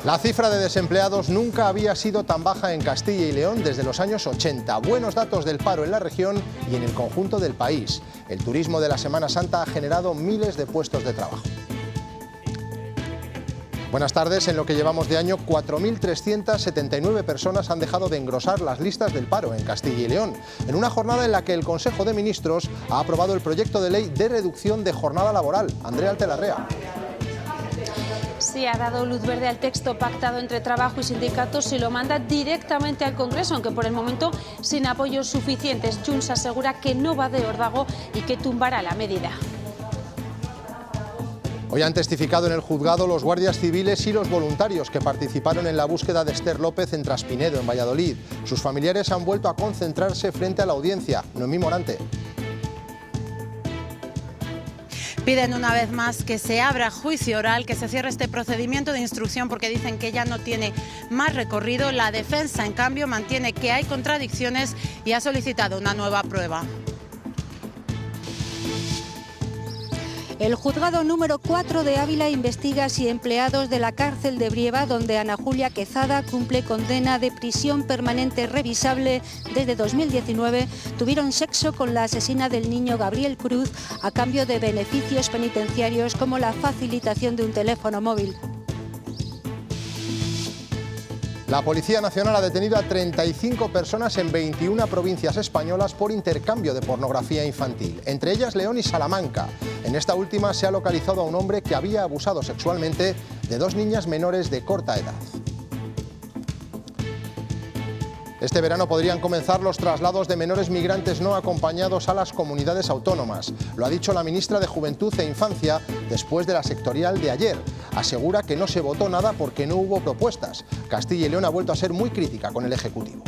La cifra de desempleados nunca había sido tan baja en Castilla y León desde los años 80. Buenos datos del paro en la región y en el conjunto del país. El turismo de la Semana Santa ha generado miles de puestos de trabajo. Buenas tardes. En lo que llevamos de año, 4.379 personas han dejado de engrosar las listas del paro en Castilla y León, en una jornada en la que el Consejo de Ministros ha aprobado el proyecto de ley de reducción de jornada laboral. Andrea Altelarrea. Sí, ha dado luz verde al texto pactado entre trabajo y sindicatos y lo manda directamente al Congreso, aunque por el momento sin apoyos suficientes. Junts asegura que no va de órdago y que tumbará la medida. Hoy han testificado en el juzgado los guardias civiles y los voluntarios que participaron en la búsqueda de Esther López en Traspinedo, en Valladolid. Sus familiares han vuelto a concentrarse frente a la audiencia. Noemí Morante. Piden una vez más que se abra juicio oral, que se cierre este procedimiento de instrucción porque dicen que ya no tiene más recorrido. La defensa, en cambio, mantiene que hay contradicciones y ha solicitado una nueva prueba. El juzgado número 4 de Ávila investiga si empleados de la cárcel de Brieva, donde Ana Julia Quezada cumple condena de prisión permanente revisable desde 2019, tuvieron sexo con la asesina del niño Gabriel Cruz a cambio de beneficios penitenciarios como la facilitación de un teléfono móvil. La Policía Nacional ha detenido a 35 personas en 21 provincias españolas por intercambio de pornografía infantil, entre ellas León y Salamanca. En esta última se ha localizado a un hombre que había abusado sexualmente de 2 niñas menores de corta edad. Este verano podrían comenzar los traslados de menores migrantes no acompañados a las comunidades autónomas. Lo ha dicho la ministra de Juventud e Infancia después de la sectorial de ayer. Asegura que no se votó nada porque no hubo propuestas. Castilla y León ha vuelto a ser muy crítica con el Ejecutivo.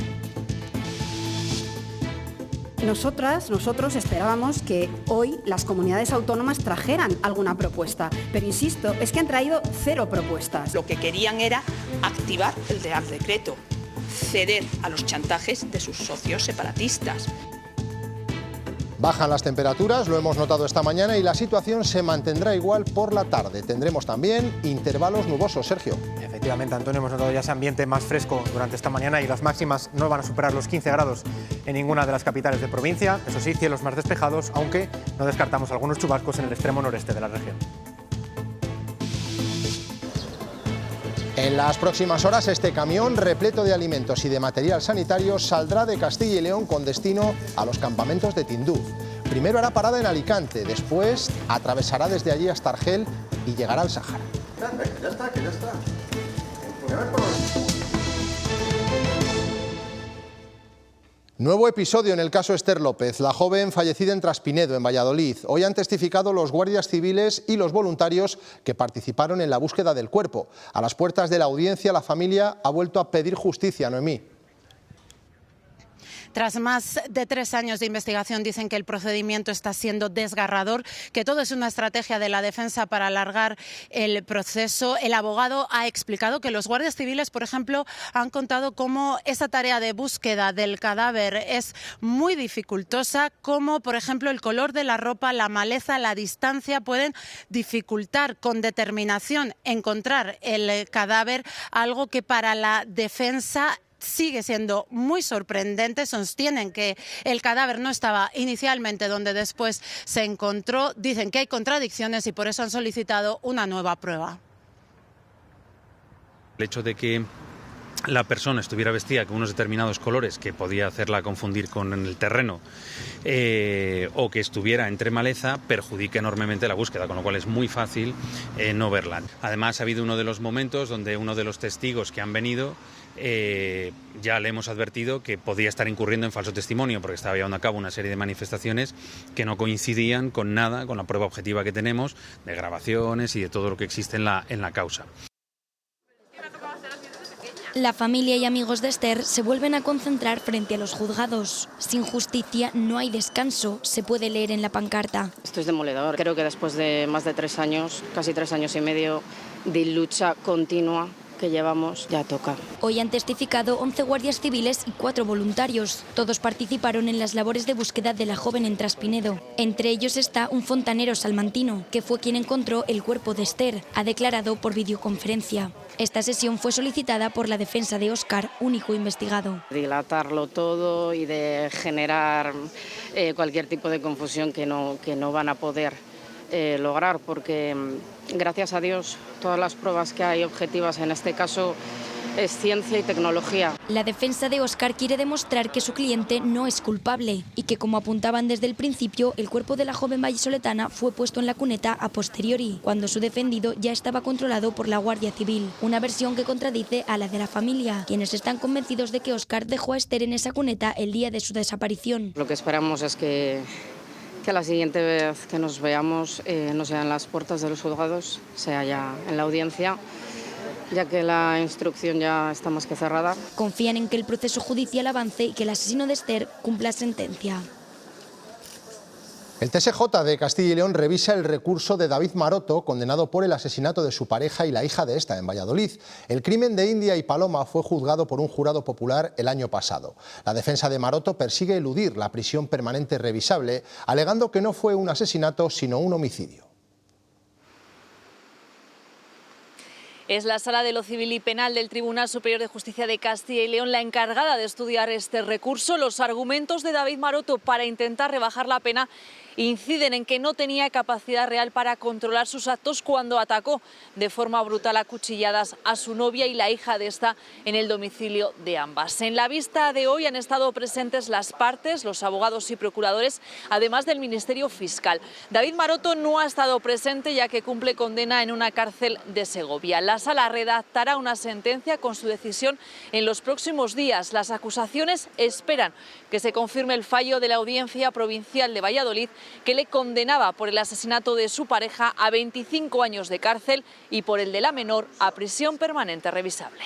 Nosotros esperábamos que hoy las comunidades autónomas trajeran alguna propuesta, pero insisto, es que han traído 0 propuestas. Lo que querían era activar el Real Decreto, ceder a los chantajes de sus socios separatistas. Bajan las temperaturas, lo hemos notado esta mañana, y la situación se mantendrá igual por la tarde. Tendremos también intervalos nubosos, Sergio. Efectivamente, Antonio, hemos notado ya ese ambiente más fresco durante esta mañana y las máximas no van a superar los 15 grados en ninguna de las capitales de provincia. Eso sí, cielos más despejados, aunque no descartamos algunos chubascos en el extremo noreste de la región. En las próximas horas, este camión repleto de alimentos y de material sanitario saldrá de Castilla y León con destino a los campamentos de Tinduf. Primero hará parada en Alicante, después atravesará desde allí hasta Argel y llegará al Sáhara. Ya está. Nuevo episodio en el caso Esther López, la joven fallecida en Traspinedo, en Valladolid. Hoy han testificado los guardias civiles y los voluntarios que participaron en la búsqueda del cuerpo. A las puertas de la audiencia, la familia ha vuelto a pedir justicia, Noemí. Tras más de 3 años de investigación dicen que el procedimiento está siendo desgarrador, que todo es una estrategia de la defensa para alargar el proceso. El abogado ha explicado que los guardias civiles, por ejemplo, han contado cómo esa tarea de búsqueda del cadáver es muy dificultosa, como por ejemplo el color de la ropa, la maleza, la distancia pueden dificultar con determinación encontrar el cadáver, algo que para la defensa sigue siendo muy sorprendente. Sostienen que el cadáver no estaba inicialmente donde después se encontró. Dicen que hay contradicciones y por eso han solicitado una nueva prueba. El hecho de que la persona estuviera vestida con unos determinados colores que podía hacerla confundir con el terreno o que estuviera entre maleza perjudica enormemente la búsqueda, con lo cual es muy fácil no verla. Además, ha habido uno de los momentos donde uno de los testigos que han venido ya le hemos advertido que podía estar incurriendo en falso testimonio porque estaba llevando a cabo una serie de manifestaciones que no coincidían con nada, con la prueba objetiva que tenemos de grabaciones y de todo lo que existe en la causa. La familia y amigos de Esther se vuelven a concentrar frente a los juzgados. Sin justicia no hay descanso, se puede leer en la pancarta. Esto es demoledor. Creo que después de más de 3 años, casi 3 años y medio de lucha continua, que llevamos ya toca. Hoy han testificado 11 guardias civiles y 4 voluntarios. Todos participaron en las labores de búsqueda de la joven en Traspinedo. Entre ellos está un fontanero salmantino, que fue quien encontró el cuerpo de Esther. Ha declarado por videoconferencia. Esta sesión fue solicitada por la defensa de Óscar, único investigado. Dilatarlo todo y de generar cualquier tipo de confusión que no van a poder lograr, porque gracias a Dios todas las pruebas que hay objetivas en este caso es ciencia y tecnología. La defensa de Óscar quiere demostrar que su cliente no es culpable y que, como apuntaban desde el principio, el cuerpo de la joven vallisoletana fue puesto en la cuneta a posteriori, cuando su defendido ya estaba controlado por la Guardia Civil. Una versión que contradice a la de la familia, quienes están convencidos de que Óscar dejó a Esther en esa cuneta el día de su desaparición. Lo que esperamos es que la siguiente vez que nos veamos no sea en las puertas de los juzgados, sea ya en la audiencia, ya que la instrucción ya está más que cerrada. Confían en que el proceso judicial avance y que el asesino de Esther cumpla sentencia. El TSJ de Castilla y León revisa el recurso de David Maroto, condenado por el asesinato de su pareja y la hija de esta en Valladolid. El crimen de India y Paloma fue juzgado por un jurado popular el año pasado. La defensa de Maroto persigue eludir la prisión permanente revisable, alegando que no fue un asesinato sino un homicidio. Es la Sala de lo Civil y Penal del Tribunal Superior de Justicia de Castilla y León la encargada de estudiar este recurso. Los argumentos de David Maroto para intentar rebajar la pena inciden en que no tenía capacidad real para controlar sus actos cuando atacó de forma brutal a cuchilladas a su novia y la hija de esta en el domicilio de ambas. En la vista de hoy han estado presentes las partes, los abogados y procuradores, además del Ministerio Fiscal. David Maroto no ha estado presente ya que cumple condena en una cárcel de Segovia. La Sala redactará una sentencia con su decisión en los próximos días. Las acusaciones esperan que se confirme el fallo de la Audiencia Provincial de Valladolid, que le condenaba por el asesinato de su pareja a 25 años de cárcel y por el de la menor a prisión permanente revisable.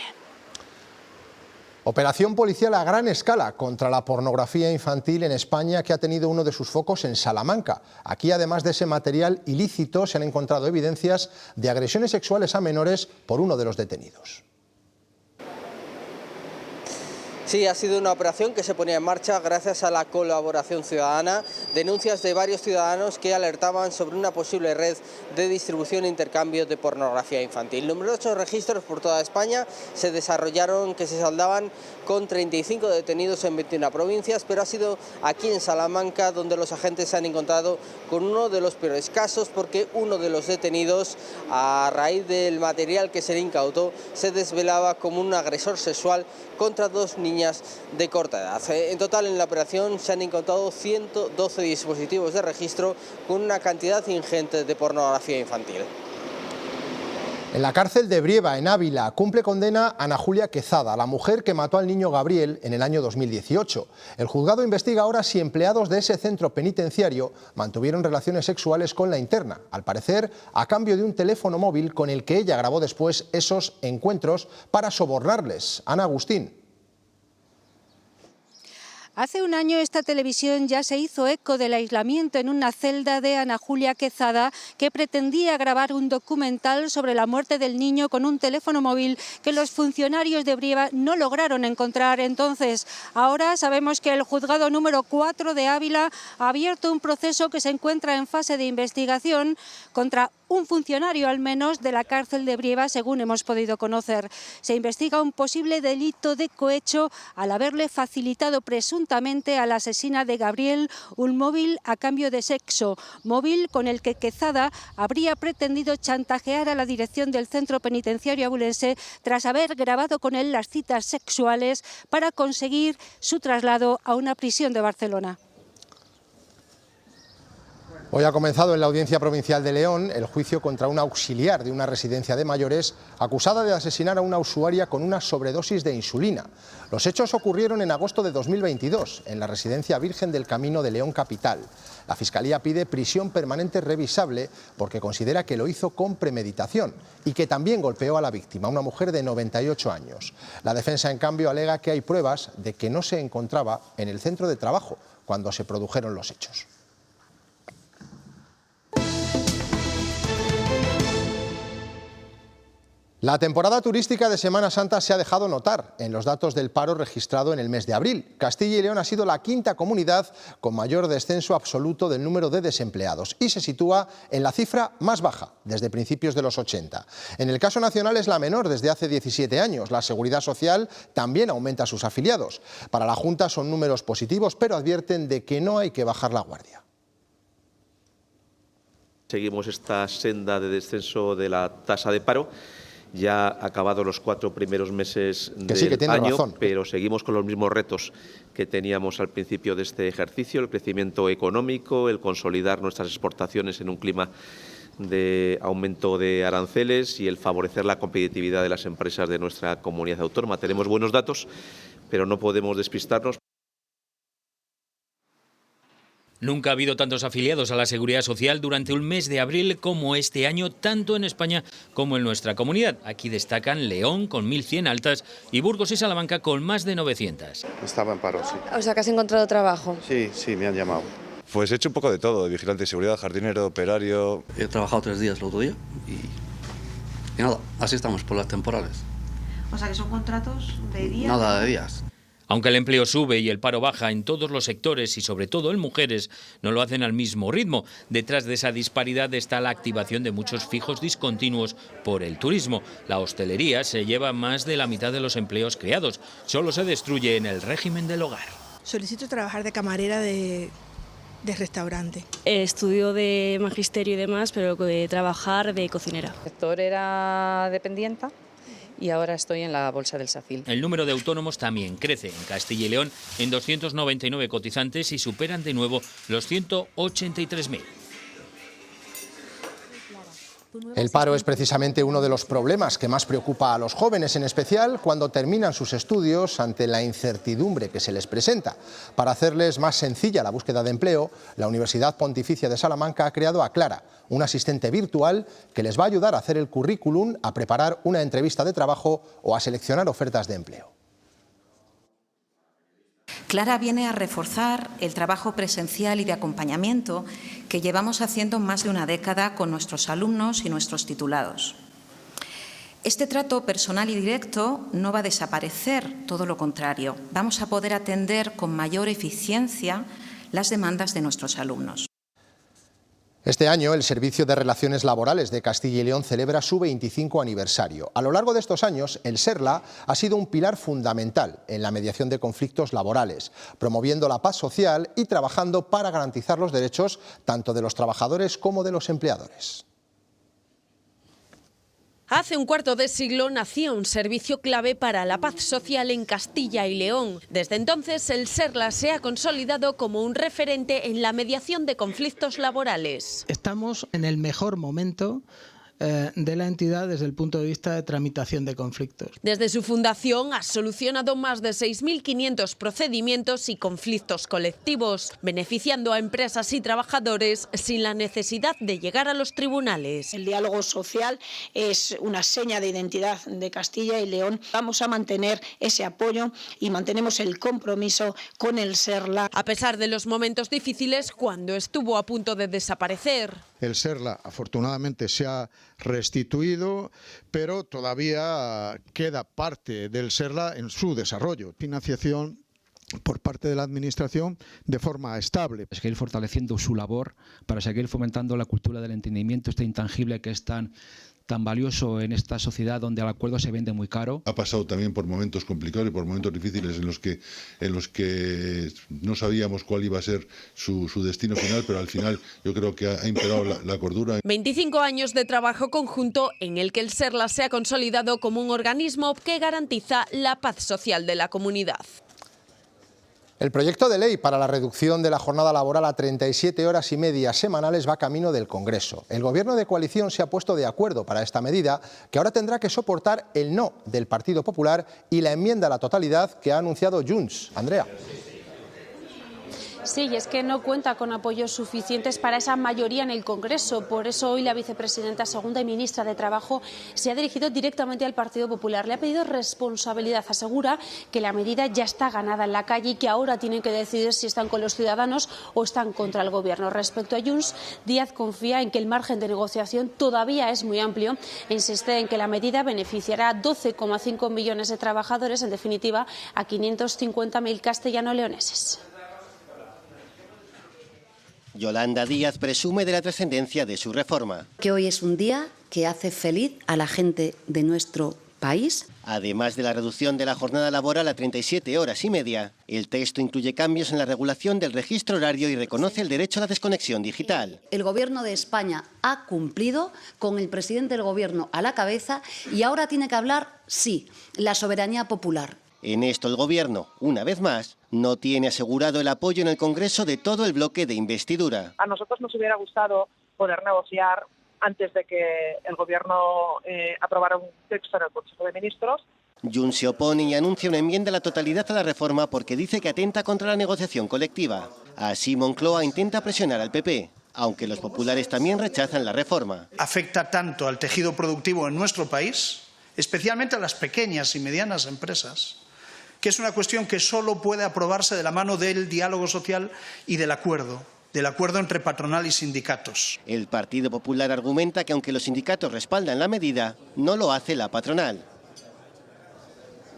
Operación policial a gran escala contra la pornografía infantil en España, que ha tenido uno de sus focos en Salamanca. Aquí, además de ese material ilícito, se han encontrado evidencias de agresiones sexuales a menores por uno de los detenidos. Sí, ha sido una operación que se ponía en marcha gracias a la colaboración ciudadana, denuncias de varios ciudadanos que alertaban sobre una posible red de distribución e intercambio de pornografía infantil. Numerosos registros por toda España se desarrollaron, que se saldaban con 35 detenidos en 21 provincias, pero ha sido aquí en Salamanca donde los agentes se han encontrado con uno de los peores casos, porque uno de los detenidos, a raíz del material que se le incautó, se desvelaba como un agresor sexual contra 2 niñas de corta edad. En total, en la operación se han incautado 112 dispositivos de registro con una cantidad ingente de pornografía infantil. En la cárcel de Brieva, en Ávila, cumple condena Ana Julia Quezada, la mujer que mató al niño Gabriel en el año 2018. El juzgado investiga ahora si empleados de ese centro penitenciario mantuvieron relaciones sexuales con la interna, al parecer a cambio de un teléfono móvil con el que ella grabó después esos encuentros para sobornarles. Ana Agustín. Hace un año esta televisión ya se hizo eco del aislamiento en una celda de Ana Julia Quezada, que pretendía grabar un documental sobre la muerte del niño con un teléfono móvil que los funcionarios de Brieva no lograron encontrar entonces. Ahora sabemos que el juzgado número 4 de Ávila ha abierto un proceso que se encuentra en fase de investigación contra un funcionario al menos de la cárcel de Brieva, según hemos podido conocer. Se investiga un posible delito de cohecho al haberle facilitado presuntamente a la asesina de Gabriel un móvil a cambio de sexo, móvil con el que Quezada habría pretendido chantajear a la dirección del centro penitenciario abulense tras haber grabado con él las citas sexuales para conseguir su traslado a una prisión de Barcelona. Hoy ha comenzado en la Audiencia Provincial de León el juicio contra una auxiliar de una residencia de mayores acusada de asesinar a una usuaria con una sobredosis de insulina. Los hechos ocurrieron en agosto de 2022 en la residencia Virgen del Camino de León Capital. La Fiscalía pide prisión permanente revisable porque considera que lo hizo con premeditación y que también golpeó a la víctima, una mujer de 98 años. La defensa, en cambio, alega que hay pruebas de que no se encontraba en el centro de trabajo cuando se produjeron los hechos. La temporada turística de Semana Santa se ha dejado notar en los datos del paro registrado en el mes de abril. Castilla y León ha sido la quinta comunidad con mayor descenso absoluto del número de desempleados y se sitúa en la cifra más baja desde principios de los 80. En el caso nacional es la menor desde hace 17 años. La Seguridad Social también aumenta sus afiliados. Para la Junta son números positivos, pero advierten de que no hay que bajar la guardia. Seguimos esta senda de descenso de la tasa de paro. Ya acabados los 4 primeros meses del año, pero seguimos con los mismos retos que teníamos al principio de este ejercicio: el crecimiento económico, el consolidar nuestras exportaciones en un clima de aumento de aranceles y el favorecer la competitividad de las empresas de nuestra comunidad autónoma. Tenemos buenos datos, pero no podemos despistarnos. Nunca ha habido tantos afiliados a la Seguridad Social durante un mes de abril como este año, tanto en España como en nuestra comunidad. Aquí destacan León con 1.100 altas y Burgos y Salamanca con más de 900. Estaba en paro, sí. O sea, que has encontrado trabajo. Sí, me han llamado. Pues he hecho un poco de todo: de vigilante de seguridad, jardinero, operario. He trabajado 3 días el otro día y nada, así estamos por las temporales. O sea, que son contratos de días. Nada de días. Aunque el empleo sube y el paro baja en todos los sectores y sobre todo en mujeres, no lo hacen al mismo ritmo. Detrás de esa disparidad está la activación de muchos fijos discontinuos por el turismo. La hostelería se lleva más de la mitad de los empleos creados. Solo se destruye en el régimen del hogar. Solicito trabajar de camarera de restaurante. Estudio de magisterio y demás, pero trabajar de cocinera. El sector era dependiente y ahora estoy en la bolsa del SACIL. El número de autónomos también crece en Castilla y León en 299 cotizantes y superan de nuevo los 183.000. El paro es precisamente uno de los problemas que más preocupa a los jóvenes, en especial cuando terminan sus estudios ante la incertidumbre que se les presenta. Para hacerles más sencilla la búsqueda de empleo, la Universidad Pontificia de Salamanca ha creado a Clara, un asistente virtual que les va a ayudar a hacer el currículum, a preparar una entrevista de trabajo o a seleccionar ofertas de empleo. Clara viene a reforzar el trabajo presencial y de acompañamiento que llevamos haciendo más de una década con nuestros alumnos y nuestros titulados. Este trato personal y directo no va a desaparecer, todo lo contrario. Vamos a poder atender con mayor eficiencia las demandas de nuestros alumnos. Este año, el Servicio de Relaciones Laborales de Castilla y León celebra su 25 aniversario. A lo largo de estos años, el SERLA ha sido un pilar fundamental en la mediación de conflictos laborales, promoviendo la paz social y trabajando para garantizar los derechos tanto de los trabajadores como de los empleadores. Hace un cuarto de siglo nació un servicio clave para la paz social en Castilla y León. Desde entonces, el SERLA se ha consolidado como un referente en la mediación de conflictos laborales. Estamos en el mejor momento de la entidad desde el punto de vista de tramitación de conflictos. Desde su fundación ha solucionado más de 6.500 procedimientos y conflictos colectivos, beneficiando a empresas y trabajadores sin la necesidad de llegar a los tribunales. El diálogo social es una seña de identidad de Castilla y León. Vamos a mantener ese apoyo y mantenemos el compromiso con el SERLA. A pesar de los momentos difíciles, cuando estuvo a punto de desaparecer. El SERLA afortunadamente se ha restituido, pero todavía queda parte del SERLA en su desarrollo. Financiación por parte de la Administración de forma estable. Seguir fortaleciendo su labor para seguir fomentando la cultura del entendimiento, este intangible que es tan valioso en esta sociedad donde el acuerdo se vende muy caro. Ha pasado también por momentos complicados y por momentos difíciles en los que no sabíamos cuál iba a ser su destino final, pero al final yo creo que ha imperado la cordura. 25 años de trabajo conjunto en el que el SERLA se ha consolidado como un organismo que garantiza la paz social de la comunidad. El proyecto de ley para la reducción de la jornada laboral a 37 horas y media semanales va camino del Congreso. El Gobierno de coalición se ha puesto de acuerdo para esta medida, que ahora tendrá que soportar el no del Partido Popular y la enmienda a la totalidad que ha anunciado Junts. Andrea. Sí, y es que no cuenta con apoyos suficientes para esa mayoría en el Congreso. Por eso hoy la vicepresidenta segunda y ministra de Trabajo se ha dirigido directamente al Partido Popular. Le ha pedido responsabilidad. Asegura que la medida ya está ganada en la calle y que ahora tienen que decidir si están con los ciudadanos o están contra el Gobierno. Respecto a Junts, Díaz confía en que el margen de negociación todavía es muy amplio e insiste en que la medida beneficiará a 12,5 millones de trabajadores, en definitiva a 550.000 castellano-leoneses. Yolanda Díaz presume de la trascendencia de su reforma. Que hoy es un día que hace feliz a la gente de nuestro país. Además de la reducción de la jornada laboral a 37 horas y media, el texto incluye cambios en la regulación del registro horario y reconoce el derecho a la desconexión digital. El Gobierno de España ha cumplido con el presidente del Gobierno a la cabeza y ahora tiene que hablar, sí, la soberanía popular. En esto el Gobierno, una vez más, no tiene asegurado el apoyo en el Congreso de todo el bloque de investidura. A nosotros nos hubiera gustado poder negociar antes de que el Gobierno aprobara un texto en el Consejo de Ministros. Junts se opone y anuncia una enmienda a la totalidad a la reforma porque dice que atenta contra la negociación colectiva. Así Moncloa intenta presionar al PP, aunque los populares también rechazan la reforma. Afecta tanto al tejido productivo en nuestro país, especialmente a las pequeñas y medianas empresas, que es una cuestión que solo puede aprobarse de la mano del diálogo social y del acuerdo entre patronal y sindicatos. El Partido Popular argumenta que aunque los sindicatos respaldan la medida, no lo hace la patronal.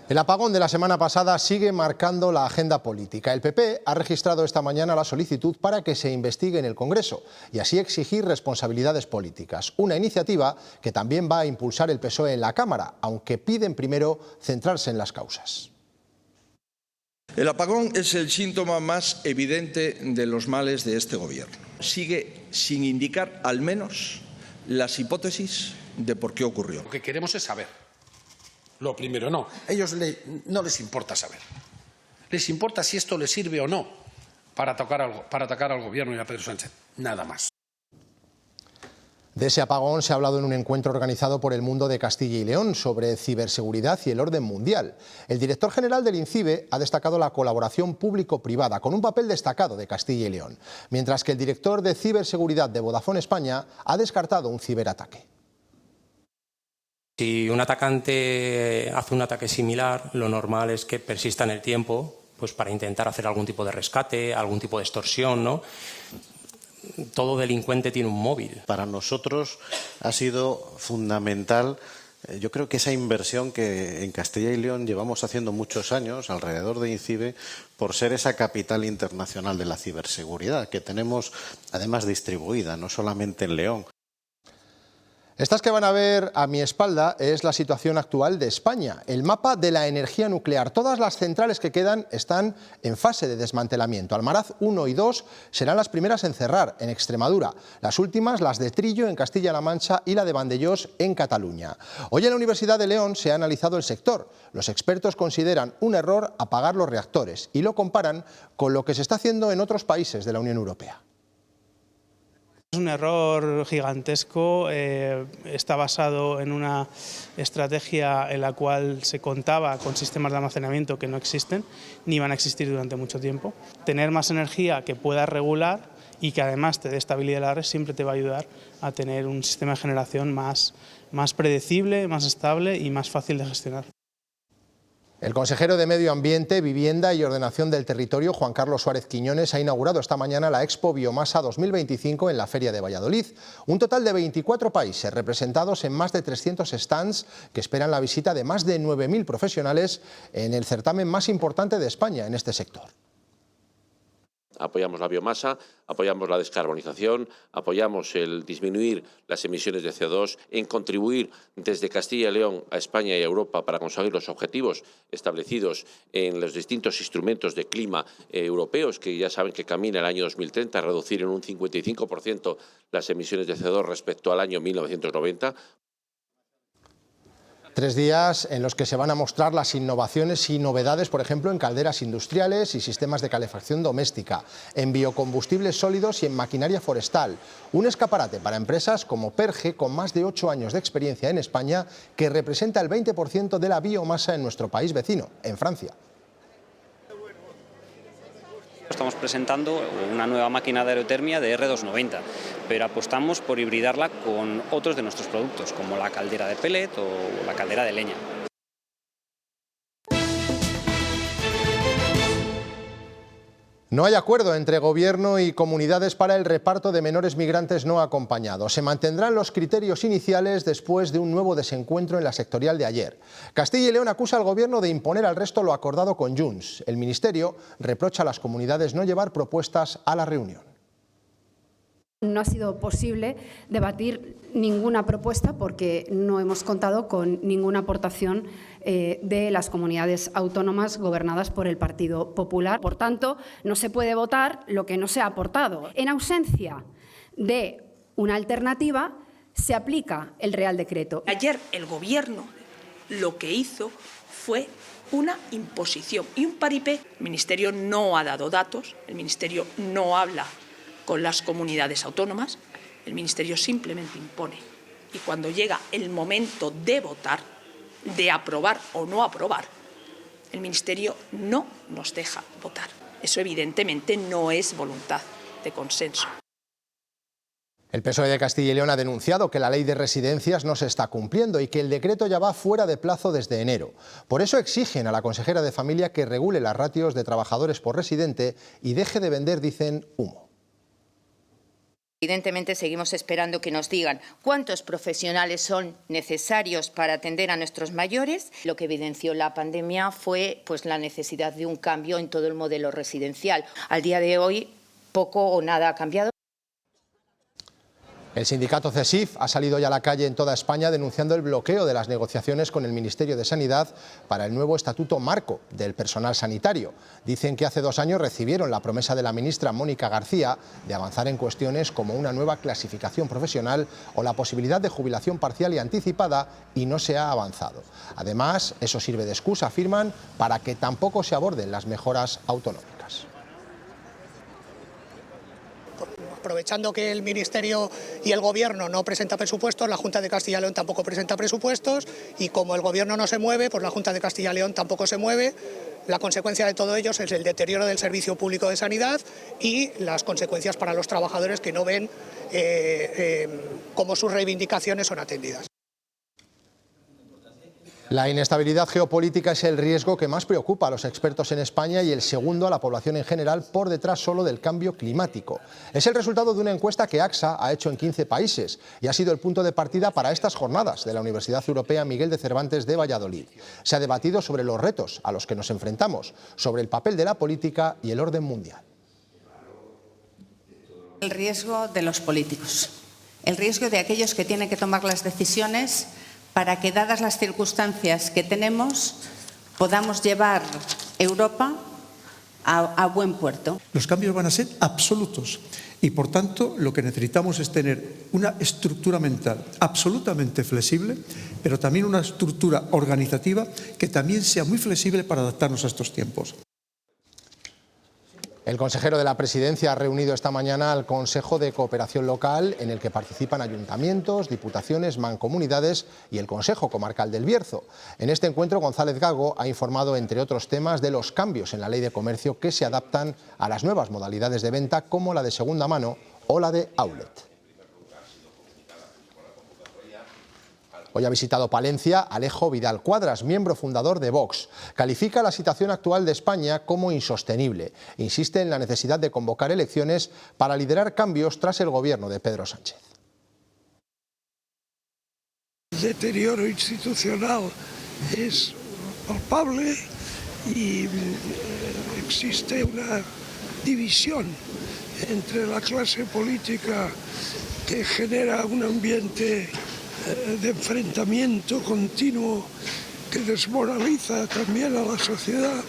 El apagón de la semana pasada sigue marcando la agenda política. El PP ha registrado esta mañana la solicitud para que se investigue en el Congreso y así exigir responsabilidades políticas. Una iniciativa que también va a impulsar el PSOE en la Cámara, aunque piden primero centrarse en las causas. El apagón es el síntoma más evidente de los males de este Gobierno. Sigue sin indicar, al menos, las hipótesis de por qué ocurrió. Lo que queremos es saber. Lo primero, no. A ellos no les importa saber. Les importa si esto les sirve o no para atacar al Gobierno y a Pedro Sánchez. Nada más. De ese apagón se ha hablado en un encuentro organizado por El Mundo de Castilla y León sobre ciberseguridad y el orden mundial. El director general del INCIBE ha destacado la colaboración público-privada con un papel destacado de Castilla y León, mientras que el director de ciberseguridad de Vodafone España ha descartado un ciberataque. Si un atacante hace un ataque similar, lo normal es que persista en el tiempo, pues para intentar hacer algún tipo de rescate, algún tipo de extorsión, ¿no? Todo delincuente tiene un móvil. Para nosotros ha sido fundamental, yo creo que esa inversión que en Castilla y León llevamos haciendo muchos años alrededor de INCIBE, por ser esa capital internacional de la ciberseguridad que tenemos además distribuida, no solamente en León. Estas que van a ver a mi espalda es la situación actual de España, el mapa de la energía nuclear. Todas las centrales que quedan están en fase de desmantelamiento. Almaraz 1 y 2 serán las primeras en cerrar, en Extremadura. Las últimas, las de Trillo, en Castilla-La Mancha, y la de Vandellós, en Cataluña. Hoy en la Universidad de León se ha analizado el sector. Los expertos consideran un error apagar los reactores y lo comparan con lo que se está haciendo en otros países de la Unión Europea. Es un error gigantesco, está basado en una estrategia en la cual se contaba con sistemas de almacenamiento que no existen ni van a existir durante mucho tiempo. Tener más energía que pueda regular y que además te dé estabilidad de la red siempre te va a ayudar a tener un sistema de generación más predecible, más estable y más fácil de gestionar. El consejero de Medio Ambiente, Vivienda y Ordenación del Territorio, Juan Carlos Suárez Quiñones, ha inaugurado esta mañana la Expo Biomasa 2025 en la Feria de Valladolid. Un total de 24 países representados en más de 300 stands que esperan la visita de más de 9.000 profesionales en el certamen más importante de España en este sector. Apoyamos la biomasa, apoyamos la descarbonización, apoyamos el disminuir las emisiones de CO2, en contribuir desde Castilla y León a España y a Europa para conseguir los objetivos establecidos en los distintos instrumentos de clima europeos, que ya saben que camina el año 2030 a reducir en un 55% las emisiones de CO2 respecto al año 1990. 3 días en los que se van a mostrar las innovaciones y novedades, por ejemplo, en calderas industriales y sistemas de calefacción doméstica, en biocombustibles sólidos y en maquinaria forestal. Un escaparate para empresas como Perge, con más de 8 años de experiencia en España, que representa el 20% de la biomasa en nuestro país vecino, en Francia. Estamos presentando una nueva máquina de aerotermia de R290, pero apostamos por hibridarla con otros de nuestros productos, como la caldera de pellet o la caldera de leña. No hay acuerdo entre Gobierno y comunidades para el reparto de menores migrantes no acompañados. Se mantendrán los criterios iniciales después de un nuevo desencuentro en la sectorial de ayer. Castilla y León acusa al Gobierno de imponer al resto lo acordado con Junts. El Ministerio reprocha a las comunidades no llevar propuestas a la reunión. No ha sido posible debatir ninguna propuesta porque no hemos contado con ninguna aportación de las comunidades autónomas gobernadas por el Partido Popular. Por tanto, no se puede votar lo que no se ha aportado. En ausencia de una alternativa, se aplica el Real Decreto. Ayer el Gobierno lo que hizo fue una imposición y un paripé. El Ministerio no ha dado datos, el Ministerio no habla con las comunidades autónomas, el Ministerio simplemente impone. Y cuando llega el momento de votar, de aprobar o no aprobar, el Ministerio no nos deja votar. Eso evidentemente no es voluntad de consenso. El PSOE de Castilla y León ha denunciado que la ley de residencias no se está cumpliendo y que el decreto ya va fuera de plazo desde enero. Por eso exigen a la consejera de Familia que regule las ratios de trabajadores por residente y deje de vender, dicen, humo. Evidentemente seguimos esperando que nos digan cuántos profesionales son necesarios para atender a nuestros mayores. Lo que evidenció la pandemia fue la necesidad de un cambio en todo el modelo residencial. Al día de hoy poco o nada ha cambiado. El sindicato CESIF ha salido ya a la calle en toda España denunciando el bloqueo de las negociaciones con el Ministerio de Sanidad para el nuevo estatuto marco del personal sanitario. Dicen que hace 2 años recibieron la promesa de la ministra Mónica García de avanzar en cuestiones como una nueva clasificación profesional o la posibilidad de jubilación parcial y anticipada y no se ha avanzado. Además, eso sirve de excusa, afirman, para que tampoco se aborden las mejoras autonómicas. Aprovechando que el Ministerio y el Gobierno no presentan presupuestos, la Junta de Castilla y León tampoco presenta presupuestos y como el Gobierno no se mueve, pues la Junta de Castilla y León tampoco se mueve. La consecuencia de todo ello es el deterioro del servicio público de sanidad y las consecuencias para los trabajadores que no ven cómo sus reivindicaciones son atendidas. La inestabilidad geopolítica es el riesgo que más preocupa a los expertos en España y el segundo a la población en general, por detrás solo del cambio climático. Es el resultado de una encuesta que AXA ha hecho en 15 países y ha sido el punto de partida para estas jornadas de la Universidad Europea Miguel de Cervantes de Valladolid. Se ha debatido sobre los retos a los que nos enfrentamos, sobre el papel de la política y el orden mundial. El riesgo de los políticos, el riesgo de aquellos que tienen que tomar las decisiones para que, dadas las circunstancias que tenemos, podamos llevar Europa a buen puerto. Los cambios van a ser absolutos y, por tanto, lo que necesitamos es tener una estructura mental absolutamente flexible, pero también una estructura organizativa que también sea muy flexible para adaptarnos a estos tiempos. El consejero de la Presidencia ha reunido esta mañana al Consejo de Cooperación Local, en el que participan ayuntamientos, diputaciones, mancomunidades y el Consejo Comarcal del Bierzo. En este encuentro, González Gago ha informado, entre otros temas, de los cambios en la Ley de Comercio que se adaptan a las nuevas modalidades de venta, como la de segunda mano o la de outlet. Hoy ha visitado Palencia Alejo Vidal Cuadras, miembro fundador de Vox. Califica la situación actual de España como insostenible. Insiste en la necesidad de convocar elecciones para liderar cambios tras el gobierno de Pedro Sánchez. El deterioro institucional es palpable y existe una división entre la clase política que genera un ambiente de enfrentamiento continuo que desmoraliza también a la sociedad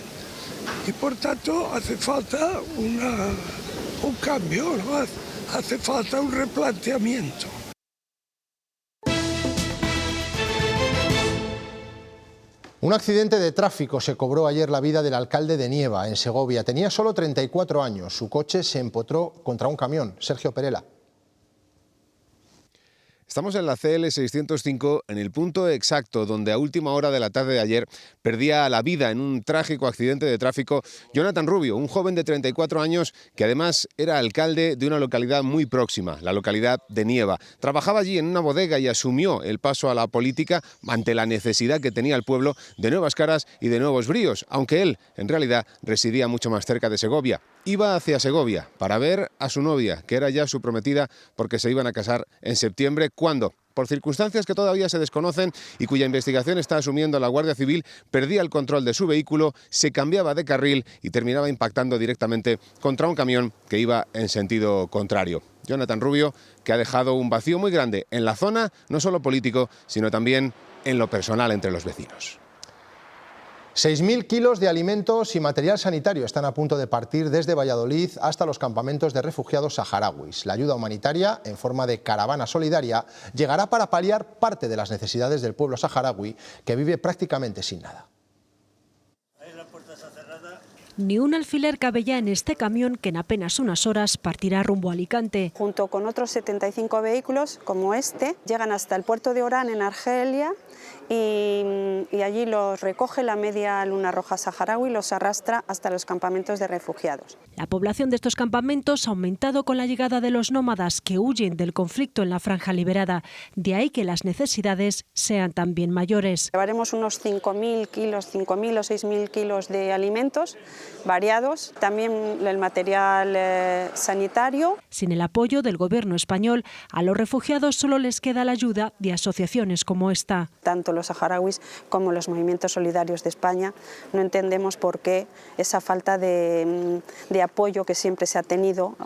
y por tanto hace falta un cambio, ¿no? Hace falta un replanteamiento. Un accidente de tráfico se cobró ayer la vida del alcalde de Nieva, en Segovia. Tenía solo 34 años. Su coche se empotró contra un camión. Sergio Perela. Estamos en la CL 605, en el punto exacto donde a última hora de la tarde de ayer perdía la vida en un trágico accidente de tráfico Jonathan Rubio, un joven de 34 años que además era alcalde de una localidad muy próxima, la localidad de Nieva. Trabajaba allí en una bodega y asumió el paso a la política ante la necesidad que tenía el pueblo de nuevas caras y de nuevos bríos, aunque él en realidad residía mucho más cerca de Segovia. Iba hacia Segovia para ver a su novia, que era ya su prometida, porque se iban a casar en septiembre, cuando, por circunstancias que todavía se desconocen y cuya investigación está asumiendo la Guardia Civil, perdía el control de su vehículo, se cambiaba de carril y terminaba impactando directamente contra un camión que iba en sentido contrario. Jonathan Rubio, que ha dejado un vacío muy grande en la zona, no solo político, sino también en lo personal entre los vecinos. 6.000 kilos de alimentos y material sanitario están a punto de partir desde Valladolid hasta los campamentos de refugiados saharauis. La ayuda humanitaria, en forma de caravana solidaria, llegará para paliar parte de las necesidades del pueblo saharaui, que vive prácticamente sin nada. Ni un alfiler cabe ya en este camión que en apenas unas horas partirá rumbo a Alicante. Junto con otros 75 vehículos como este, llegan hasta el puerto de Orán en Argelia y allí los recoge la Media Luna Roja Saharaui y los arrastra hasta los campamentos de refugiados. La población de estos campamentos ha aumentado con la llegada de los nómadas que huyen del conflicto en la franja liberada. De ahí que las necesidades sean también mayores. Llevaremos unos 5.000 kilos, 5.000 o 6.000 kilos de alimentos variados, también el material sanitario. Sin el apoyo del gobierno español, a los refugiados solo les queda la ayuda de asociaciones como esta. Tanto los saharauis como los movimientos solidarios de España no entendemos por qué esa falta de apoyo que siempre se ha tenido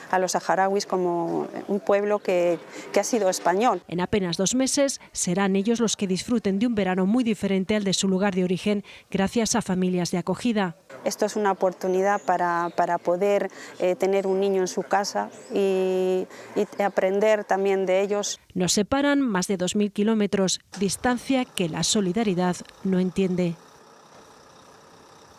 a los saharauis como un pueblo que ha sido español. En apenas 2 meses serán ellos los que disfruten de un verano muy diferente al de su lugar de origen, gracias a familias de acogida. Esto es una oportunidad para poder tener un niño en su casa y aprender también de ellos. Nos separan más de 2.000 kilómetros, distancia que la solidaridad no entiende.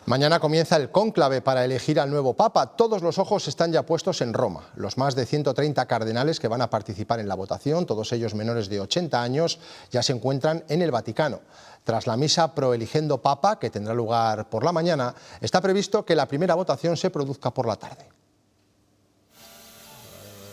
Mañana comienza el cónclave para elegir al nuevo Papa. Todos los ojos están ya puestos en Roma. Los más de 130 cardenales que van a participar en la votación, todos ellos menores de 80 años, ya se encuentran en el Vaticano. Tras la misa proeligiendo Papa, que tendrá lugar por la mañana, está previsto que la primera votación se produzca por la tarde.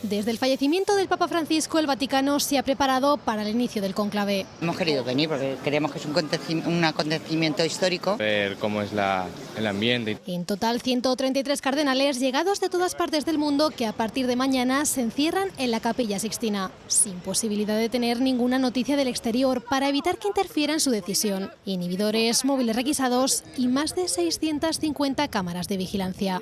Desde el fallecimiento del Papa Francisco, el Vaticano se ha preparado para el inicio del cónclave. Hemos querido venir porque creemos que es un acontecimiento histórico. Ver cómo es el ambiente. En total, 133 cardenales llegados de todas partes del mundo que a partir de mañana se encierran en la Capilla Sixtina, sin posibilidad de tener ninguna noticia del exterior para evitar que interfiera en su decisión. Inhibidores, móviles requisados y más de 650 cámaras de vigilancia.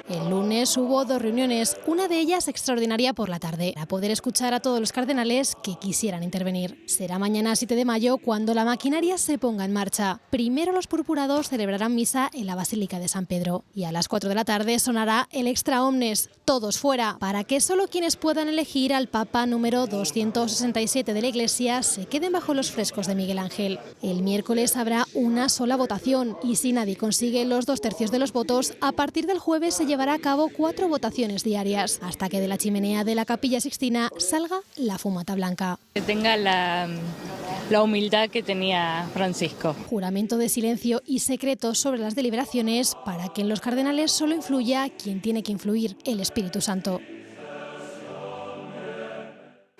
El lunes hubo 2 reuniones, una de ellas extraordinaria por la tarde, para poder escuchar a todos los cardenales que quisieran intervenir. Será mañana 7 de mayo cuando la maquinaria se ponga en marcha. Primero los purpurados celebrarán misa en la Basílica de San Pedro y a las 4 de la tarde sonará el Extra Omnes, todos fuera, para que solo quienes puedan elegir al Papa número 267 de la Iglesia se queden bajo los frescos de Miguel Ángel. El miércoles habrá una sola votación y si nadie consigue los 2/3 de los votos, a partir del jueves se llevará a cabo 4 votaciones diarias, hasta que de la chimenea de la Capilla Sixtina salga la fumata blanca. Que tenga la humildad que tenía Francisco. Juramento de silencio y secreto sobre las deliberaciones para que en los cardenales solo influya quien tiene que influir, el Espíritu Santo.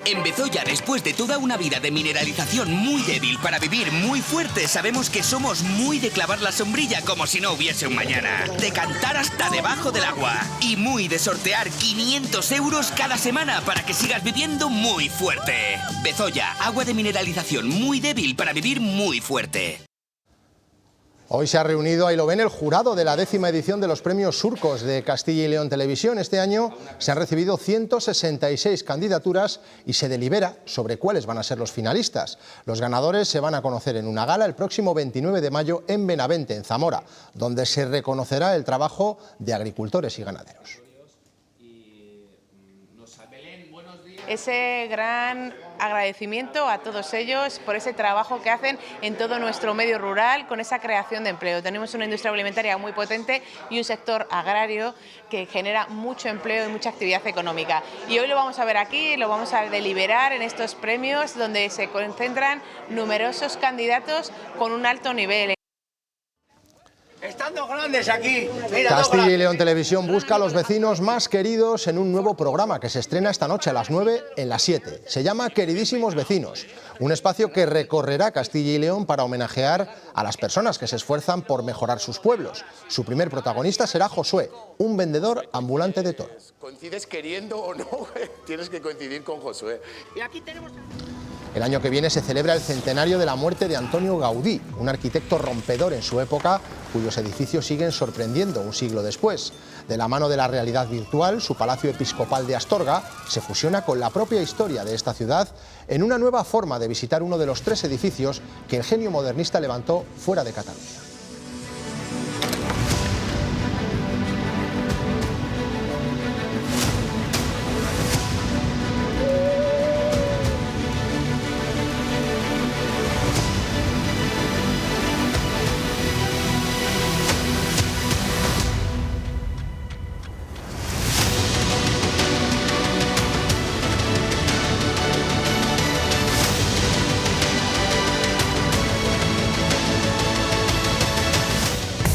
En Bezoya, después de toda una vida de mineralización muy débil para vivir muy fuerte, sabemos que somos muy de clavar la sombrilla como si no hubiese un mañana, de cantar hasta debajo del agua y muy de sortear 500 euros cada semana para que sigas viviendo muy fuerte. Bezoya, agua de mineralización muy débil para vivir muy fuerte. Hoy se ha reunido, ahí lo ven, el jurado de la 10ª edición de los premios Surcos de Castilla y León Televisión. Este año se han recibido 166 candidaturas y se delibera sobre cuáles van a ser los finalistas. Los ganadores se van a conocer en una gala el próximo 29 de mayo en Benavente, en Zamora, donde se reconocerá el trabajo de agricultores y ganaderos. Ese gran agradecimiento a todos ellos por ese trabajo que hacen en todo nuestro medio rural con esa creación de empleo. Tenemos una industria alimentaria muy potente y un sector agrario que genera mucho empleo y mucha actividad económica. Y hoy lo vamos a ver aquí, lo vamos a deliberar en estos premios donde se concentran numerosos candidatos con un alto nivel. Están dos grandes aquí. Mira, Castilla y León Televisión busca a los vecinos más queridos en un nuevo programa que se estrena esta noche a las 9 en las 7. Se llama Queridísimos Vecinos, un espacio que recorrerá Castilla y León para homenajear a las personas que se esfuerzan por mejorar sus pueblos. Su primer protagonista será Josué, un vendedor ambulante de toros. ¿Coincides queriendo o no? Tienes que coincidir con Josué. Y aquí tenemos... El año que viene se celebra el centenario de la muerte de Antonio Gaudí, un arquitecto rompedor en su época, cuyos edificios siguen sorprendiendo un siglo después. De la mano de la realidad virtual, su Palacio Episcopal de Astorga se fusiona con la propia historia de esta ciudad en una nueva forma de visitar uno de los 3 edificios que el genio modernista levantó fuera de Cataluña.